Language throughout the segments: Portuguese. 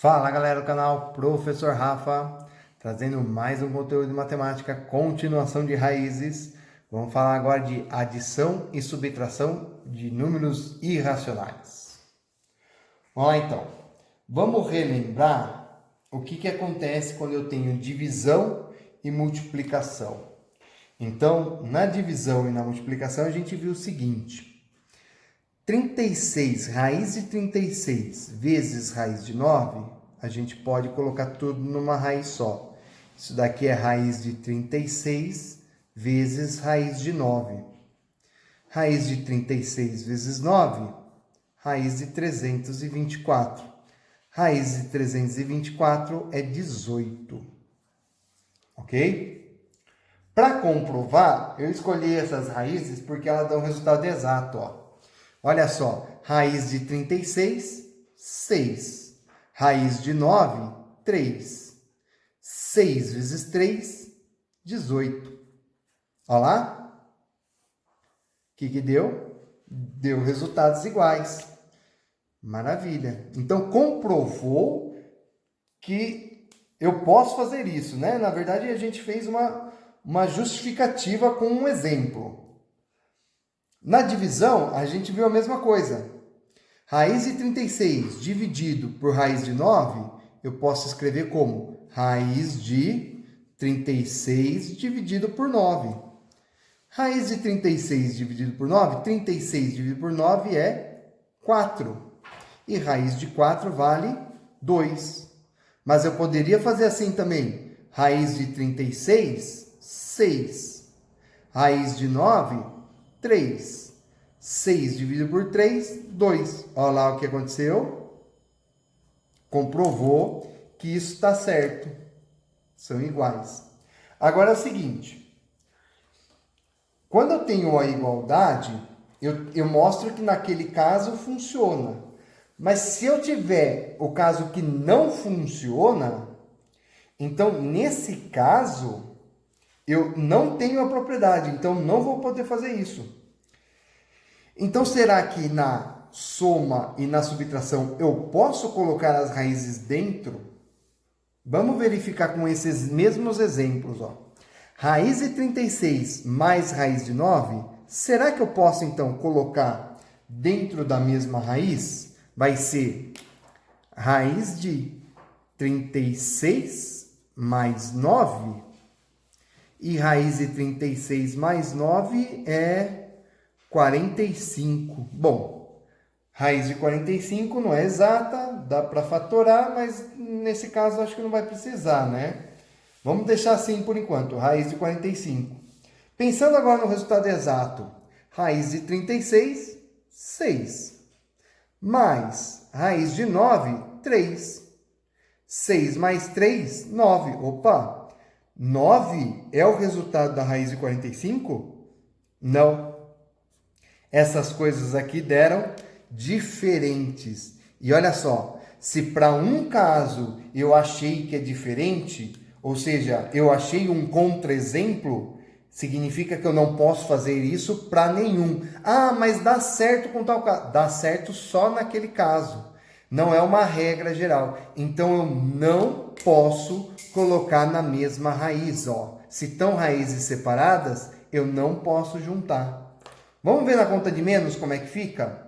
Fala galera do canal Professor Rafa, trazendo mais um conteúdo de matemática, continuação de raízes. Vamos falar agora de adição e subtração de números irracionais. Vamos lá então, vamos relembrar o que acontece quando eu tenho divisão e multiplicação. Então, na divisão e na multiplicação a gente viu o seguinte: 36, raiz de 36 vezes raiz de 9, a gente pode colocar tudo numa raiz só. Isso daqui é raiz de 36 vezes raiz de 9. Raiz de 36 vezes 9, raiz de 324. Raiz de 324 é 18. Ok? Para comprovar, eu escolhi essas raízes porque elas dão resultado exato, ó. Olha só, raiz de 36, 6. Raiz de 9, 3. 6 vezes 3, 18. Olha lá. O que deu? Deu resultados iguais. Maravilha. Então, comprovou que eu posso fazer isso, né? Na verdade, a gente fez uma justificativa com um exemplo. Na divisão, a gente viu a mesma coisa. Raiz de 36 dividido por raiz de 9, eu posso escrever como raiz de 36 dividido por 9. Raiz de 36 dividido por 9, 36 dividido por 9 é 4. E raiz de 4 vale 2. Mas eu poderia fazer assim também. Raiz de 36, 6. Raiz de 9, 3. 6 dividido por 3, 2. Olha lá o que aconteceu. Comprovou que isso está certo. São iguais. Agora é o seguinte. Quando eu tenho a igualdade, eu mostro que naquele caso funciona. Mas se eu tiver o caso que não funciona, então nesse caso eu não tenho a propriedade. Então não vou poder fazer isso. Então, será que na soma e na subtração eu posso colocar as raízes dentro? Vamos verificar com esses mesmos exemplos, ó. Raiz de 36 mais raiz de 9, será que eu posso, então, colocar dentro da mesma raiz? Vai ser raiz de 36 mais 9, e raiz de 36 mais 9 é 45. Bom, raiz de 45 não é exata, dá para fatorar, mas nesse caso acho que não vai precisar, né? Vamos deixar assim por enquanto, raiz de 45. Pensando agora no resultado exato, raiz de 36, 6. Mais raiz de 9, 3. 6 mais 3, 9. Opa! 9 é o resultado da raiz de 45? Não. Essas coisas aqui deram diferentes. E olha só, se para um caso eu achei que é diferente, ou seja, eu achei um contra-exemplo, significa que eu não posso fazer isso para nenhum. Ah, mas dá certo com tal caso. Dá certo só naquele caso. Não é uma regra geral. Então eu não posso colocar na mesma raiz. Ó. Se estão raízes separadas, eu não posso juntar. Vamos ver na conta de menos como é que fica?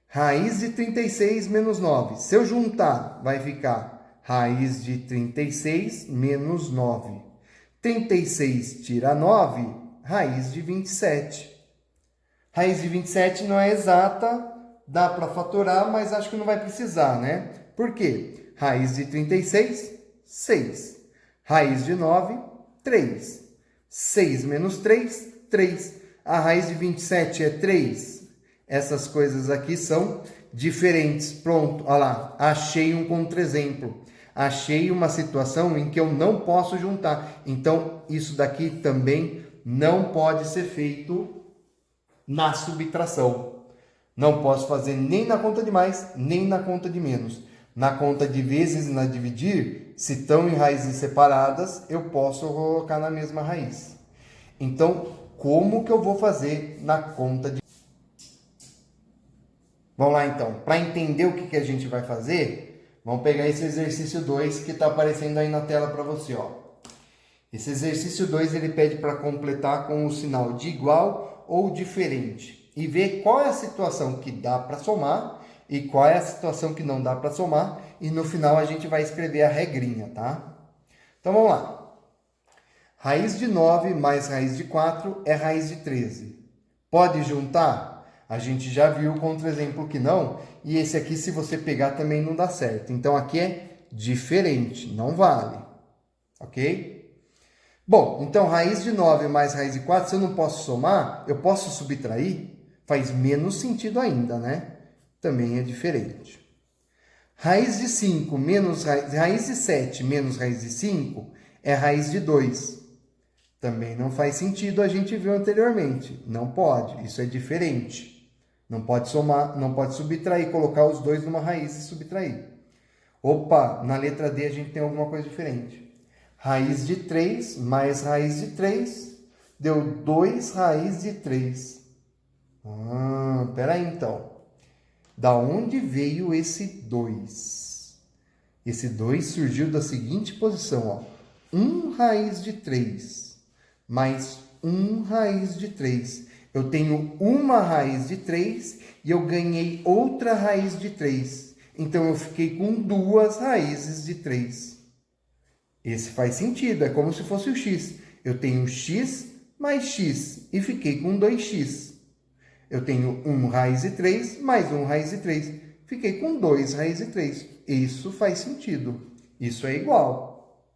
Raiz de 36 menos 9. Se eu juntar, vai ficar raiz de 36 menos 9. 36 tira 9, raiz de 27. Raiz de 27 não é exata, dá para fatorar, mas acho que não vai precisar, né? Por quê? Raiz de 36, 6. Raiz de 9, 3. 6 menos 3, 3. A raiz de 27 é 3. Essas coisas aqui são diferentes. Pronto, olha lá. Achei um contra-exemplo. Achei uma situação em que eu não posso juntar. Então, isso daqui também não pode ser feito na subtração. Não posso fazer nem na conta de mais, nem na conta de menos. Na conta de vezes e na dividir, se estão em raízes separadas, eu posso colocar na mesma raiz. Então, como que eu vou fazer na conta de... Vamos lá então, para entender o que a gente vai fazer, Vamos pegar esse exercício 2 que está aparecendo aí na tela para você, ó. Esse exercício 2 ele pede para completar com o sinal de igual ou diferente e ver qual é a situação que dá para somar e qual é a situação que não dá para somar, e no final a gente vai escrever a regrinha, tá? Então vamos lá. Raiz de 9 mais raiz de 4 é raiz de 13. Pode juntar? A gente já viu o contra-exemplo que não, e esse aqui, se você pegar, também não dá certo. Então aqui é diferente, não vale. Ok? Bom, então raiz de 9 mais raiz de 4, se eu não posso somar, eu posso subtrair? Faz menos sentido ainda, né? Também é diferente. Raiz de 5 menos raiz de 7 menos raiz de 5 é raiz de 2. Também não faz sentido, a gente viu anteriormente. Não pode, isso é diferente. Não pode somar, não pode subtrair, colocar os dois numa raiz e subtrair. Opa, na letra D a gente tem alguma coisa diferente. Raiz de 3 mais raiz de 3 deu 2 raiz de 3. Peraí então. Da onde veio esse 2? Esse 2 surgiu da seguinte posição, ó. 1 raiz de 3 mais 1 raiz de 3. Eu tenho uma raiz de 3 e eu ganhei outra raiz de 3. Então, eu fiquei com 2 raízes de 3. Esse faz sentido, é como se fosse o x. Eu tenho x mais x e fiquei com 2x. Eu tenho 1 raiz de 3 mais 1 raiz de 3. Fiquei com 2 raiz de 3. Isso faz sentido. Isso é igual.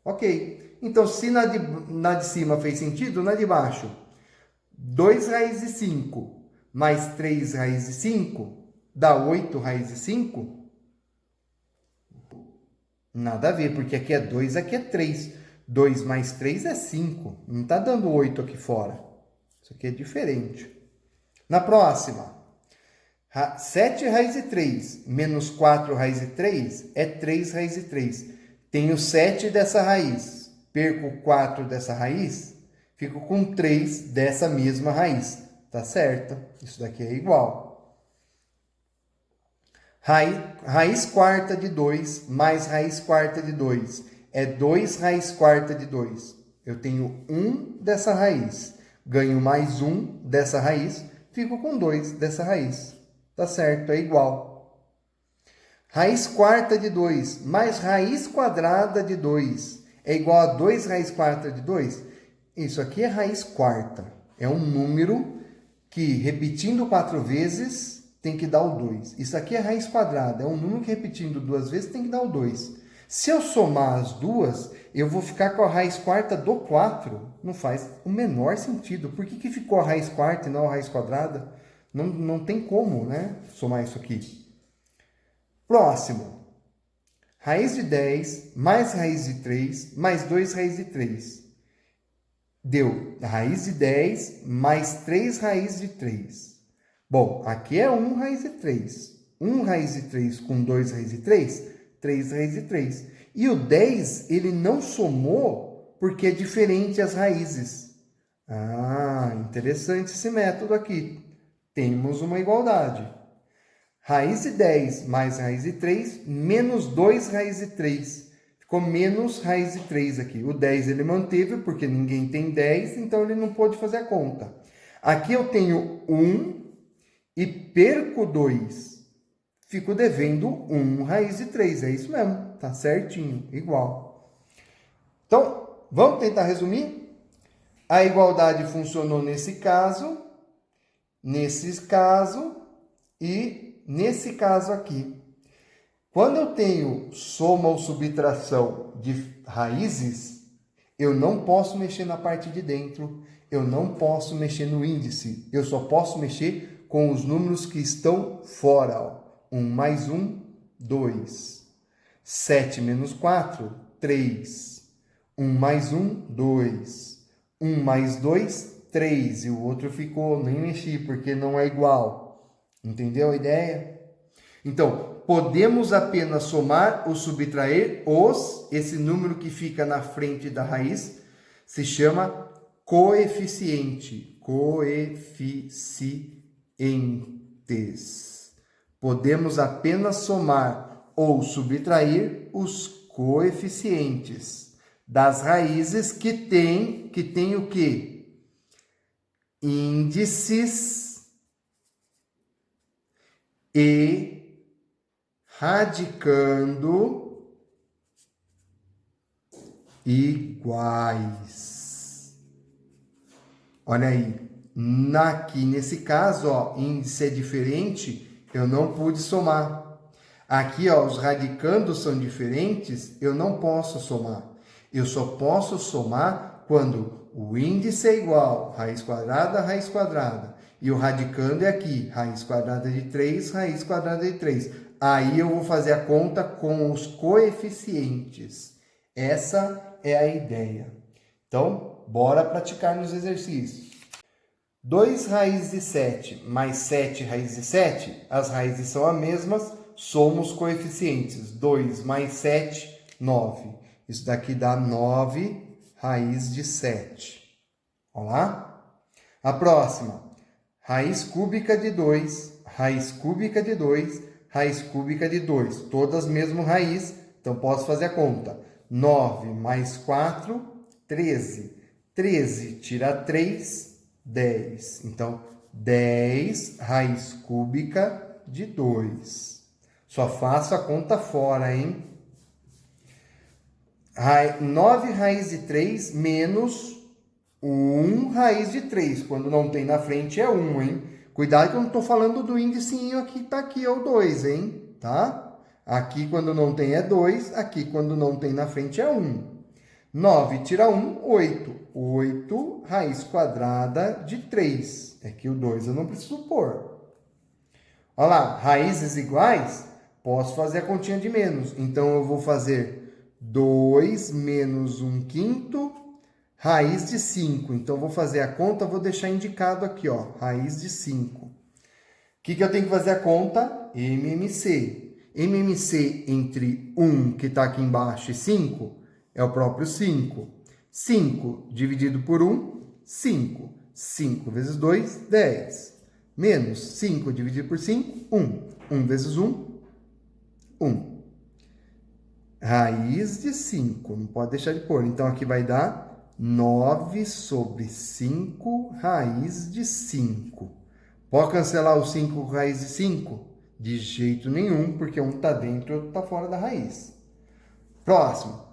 Ok. Então, se na de cima fez sentido, na de baixo, 2 raiz de 5 mais 3 raiz de 5 dá 8 raiz de 5? Nada a ver, porque aqui é 2, aqui é 3. 2 mais 3 é 5. Não está dando 8 aqui fora. Isso aqui é diferente. Na próxima, 7 raiz de 3 menos 4 raiz de 3 é 3 raiz de 3. Tenho 7 dessa raiz, perco 4 dessa raiz, fico com 3 dessa mesma raiz. Tá certo? Isso daqui é igual. Raiz quarta de 2 mais raiz quarta de 2 é 2 raiz quarta de 2. Eu tenho 1 dessa raiz, ganho mais 1 dessa raiz, fico com 2 dessa raiz. Tá certo, é igual. Raiz quarta de 2 mais raiz quadrada de 2 é igual a 2 raiz quarta de 2? Isso aqui é raiz quarta. É um número que, repetindo 4 vezes, tem que dar o 2. Isso aqui é raiz quadrada. É um número que, repetindo 2 vezes, tem que dar o 2. Se eu somar as duas, eu vou ficar com a raiz quarta do 4. Não faz o menor sentido. Por que ficou a raiz quarta e não a raiz quadrada? Não tem como, né, somar isso aqui. Próximo. Raiz de 10 mais raiz de 3 mais 2 raiz de 3. Deu raiz de 10 mais 3 raiz de 3. Bom, aqui é 1 raiz de 3. 1 raiz de 3 com 2 raiz de 3, 3 raiz de 3. E o 10, ele não somou porque é diferente as raízes. Interessante esse método aqui. Temos uma igualdade. Raiz de 10 mais raiz de 3, menos 2 raiz de 3. Ficou menos raiz de 3 aqui. O 10 ele manteve, porque ninguém tem 10, então ele não pôde fazer a conta. Aqui eu tenho 1 e perco 2. Fico devendo 1 raiz de 3. É isso mesmo, tá certinho, igual. Então, vamos tentar resumir? A igualdade funcionou nesse caso e nesse caso aqui. Quando eu tenho soma ou subtração de raízes, eu não posso mexer na parte de dentro, eu não posso mexer no índice, eu só posso mexer com os números que estão fora. Ó. 1 mais 1, 2. 7 menos 4, 3. 1 mais 1, 2. 1 mais 2, 3. E o outro ficou, nem mexi, porque não é igual. Entendeu a ideia? Então, podemos apenas somar ou subtrair esse número que fica na frente da raiz, se chama coeficiente. Coeficientes. Podemos apenas somar ou subtrair os coeficientes das raízes que tem o quê? Índices e radicando iguais. Olha aí, aqui nesse caso, ó, índice é diferente, eu não pude somar. Aqui, ó, os radicandos são diferentes, eu não posso somar. Eu só posso somar quando o índice é igual, raiz quadrada, e o radicando é aqui, raiz quadrada de 3, raiz quadrada de 3. Aí eu vou fazer a conta com os coeficientes. Essa é a ideia. Então, bora praticar nos exercícios. 2 raiz de 7 mais 7 raiz de 7, as raízes são as mesmas, somos coeficientes. 2 mais 7, 9. Isso daqui dá 9 raiz de 7. Olha lá. A próxima, raiz cúbica de 2, raiz cúbica de 2, raiz cúbica de 2. Todas mesmo raiz, então posso fazer a conta. 9 mais 4, 13. 13 tira 3, 10. Então, 10 raiz cúbica de 2. Só faço a conta fora, hein? 9 raiz de 3 menos 1 raiz de 3. Quando não tem na frente é 1, hein? Cuidado que eu não estou falando do índicezinho aqui, tá aqui, é o 2, hein? Tá? Aqui quando não tem é 2, aqui quando não tem na frente é 1. 9 tira 1, 8. 8 raiz quadrada de 3. É que o 2 eu não preciso pôr. Olha lá, raízes iguais, posso fazer a continha de menos. Então, eu vou fazer 2 menos 1/5 raiz de 5. Então, vou fazer a conta, vou deixar indicado aqui, ó, raiz de 5. O que eu tenho que fazer a conta? MMC. MMC entre 1, que está aqui embaixo, e 5, é o próprio 5. 5 dividido por 1, 5. 5 vezes 2, 10. Menos 5 dividido por 5, 1. 1 vezes 1, 1. Raiz de 5, não pode deixar de pôr. Então, aqui vai dar 9 sobre 5 raiz de 5. Pode cancelar o 5 raiz de 5? De jeito nenhum, porque um está dentro e outro está fora da raiz. Próximo.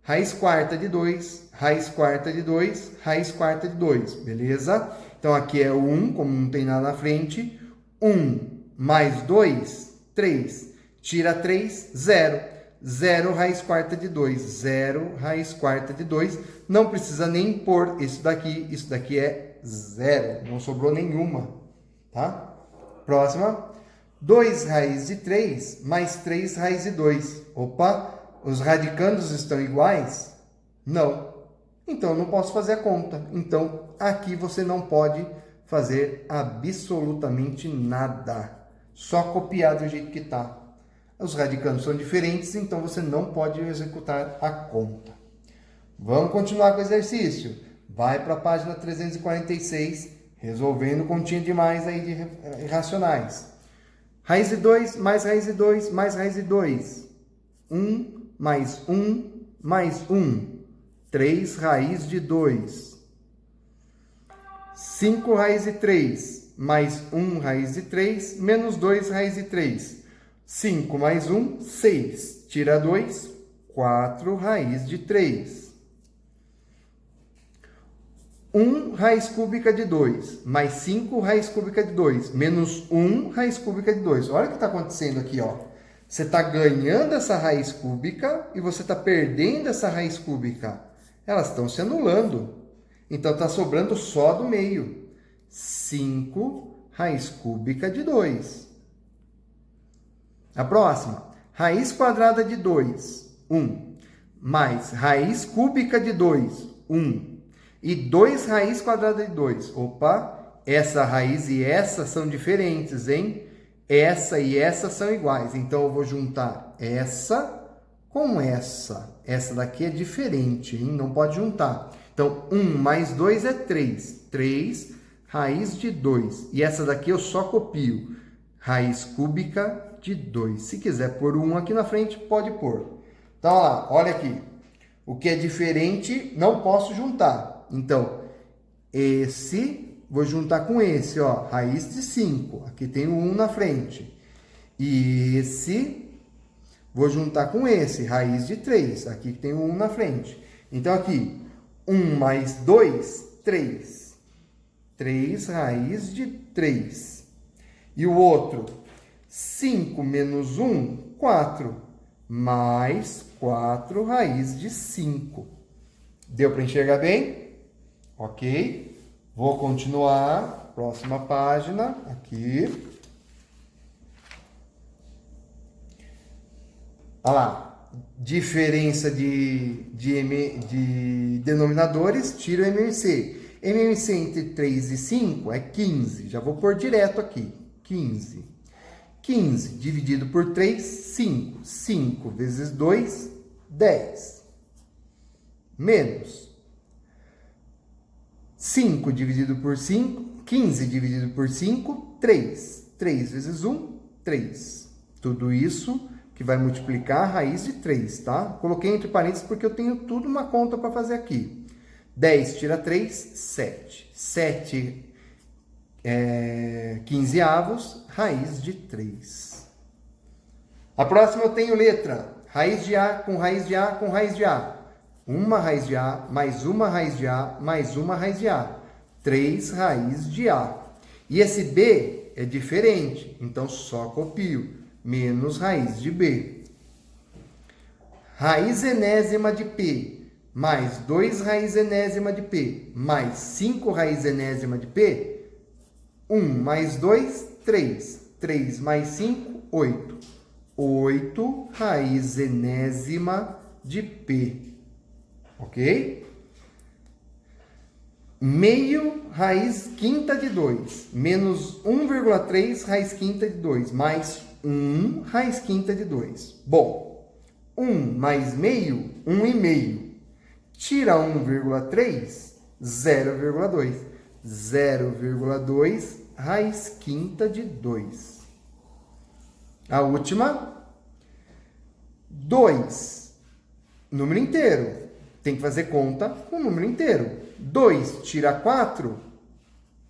Raiz quarta de 2, raiz quarta de 2, raiz quarta de 2, beleza? Então, aqui é 1, como não tem nada na frente. 1 mais 2, 3. Tira 3, 0. 0 raiz quarta de 2. 0 raiz quarta de 2. Não precisa nem pôr isso daqui é 0. Não sobrou nenhuma, tá? Próxima. 2 raiz de 3 mais 3 raiz de 2. Opa! Os radicandos estão iguais? Não. Então, eu não posso fazer a conta. Então, aqui você não pode fazer absolutamente nada. Só copiar do jeito que está. Os radicandos são diferentes, então você não pode executar a conta. Vamos continuar com o exercício. Vai para a página 346, resolvendo continha de mais aí de irracionais. Raiz de 2 mais raiz de 2 mais raiz de 2. 1 mais 1 mais 1. 3 raiz de 2. 5 raiz de 3 mais 1 raiz de 3 menos 2 raiz de 3. 5 mais 1, 6. Tira 2, 4 raiz de 3. 1 raiz cúbica de 2 mais 5 raiz cúbica de 2 menos 1 raiz cúbica de 2. Olha o que está acontecendo aqui, ó. Você está ganhando essa raiz cúbica e você está perdendo essa raiz cúbica. Elas estão se anulando. Então, está sobrando só do meio. 5 raiz cúbica de 2. A próxima. Raiz quadrada de 2, 1. Mais raiz cúbica de 2, 1. E 2 raiz quadrada de 2. Opa, essa raiz e essa são diferentes, hein? Essa e essa são iguais. Então, eu vou juntar essa com essa. Essa daqui é diferente, hein? Não pode juntar. Então, 1 mais 2 é 3. 3 raiz de 2. E essa daqui eu só copio. Raiz cúbica de 2. Se quiser pôr 1 aqui na frente, pode pôr. Então, olha lá, olha aqui. O que é diferente, não posso juntar. Então, esse, vou juntar com esse, ó, raiz de 5. Aqui tem o 1 na frente. E esse, vou juntar com esse, raiz de 3. Aqui tem o 1 na frente. Então, aqui, 1 mais 2, 3. 3 raiz de 3. E o outro, 5 menos 1, 4. Mais 4 raiz de 5. Deu para enxergar bem? Ok. Vou continuar. Próxima página. Aqui. Olha lá. Diferença de denominadores. Tira o MMC. MMC entre 3 e 5 é 15. Já vou pôr direto aqui. 15. 15 dividido por 3, 5. 5 vezes 2, 10. Menos 5 dividido por 5, 15 dividido por 5, 3. 3 vezes 1, 3. Tudo isso que vai multiplicar a raiz de 3, tá? Coloquei entre parênteses porque eu tenho tudo uma conta para fazer aqui. 10 tira 3, 7. 7 15avos, raiz de 3. A próxima eu tenho letra. Raiz de A com raiz de A com raiz de A. Uma raiz de A, mais uma raiz de A, mais uma raiz de A. 3 raiz de A. E esse B é diferente, então só copio. Menos raiz de B. Raiz enésima de P. Mais 2 raiz enésima de P. Mais 5 raiz enésima de P. 1 mais 2, 3. 3 mais 5, 8. 8 raiz enésima de P. Ok? Meio raiz quinta de 2. Menos 1,3 raiz quinta de 2. Mais 1 raiz quinta de 2. Bom, 1 mais meio, 1,5. Tira 1,3, 0,2. 0,2 raiz quinta de 2. A última, 2. Número inteiro. Tem que fazer conta com o número inteiro. 2 tira 4,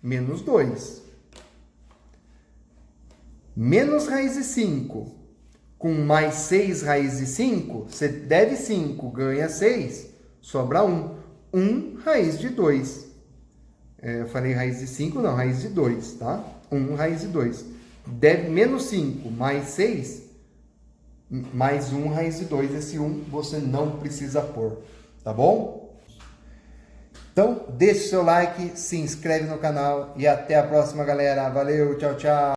menos 2. Menos raiz de 5. Com mais 6 raiz de 5, você deve 5, ganha 6, sobra 1. 1 raiz de 2. Eu falei raiz de 5, não, raiz de 2, tá? 1 raiz de 2. Deve menos 5 mais 6, mais 1 raiz de 2. Esse 1 você não precisa pôr, tá bom? Então, deixe seu like, se inscreve no canal e até a próxima, galera. Valeu, tchau, tchau!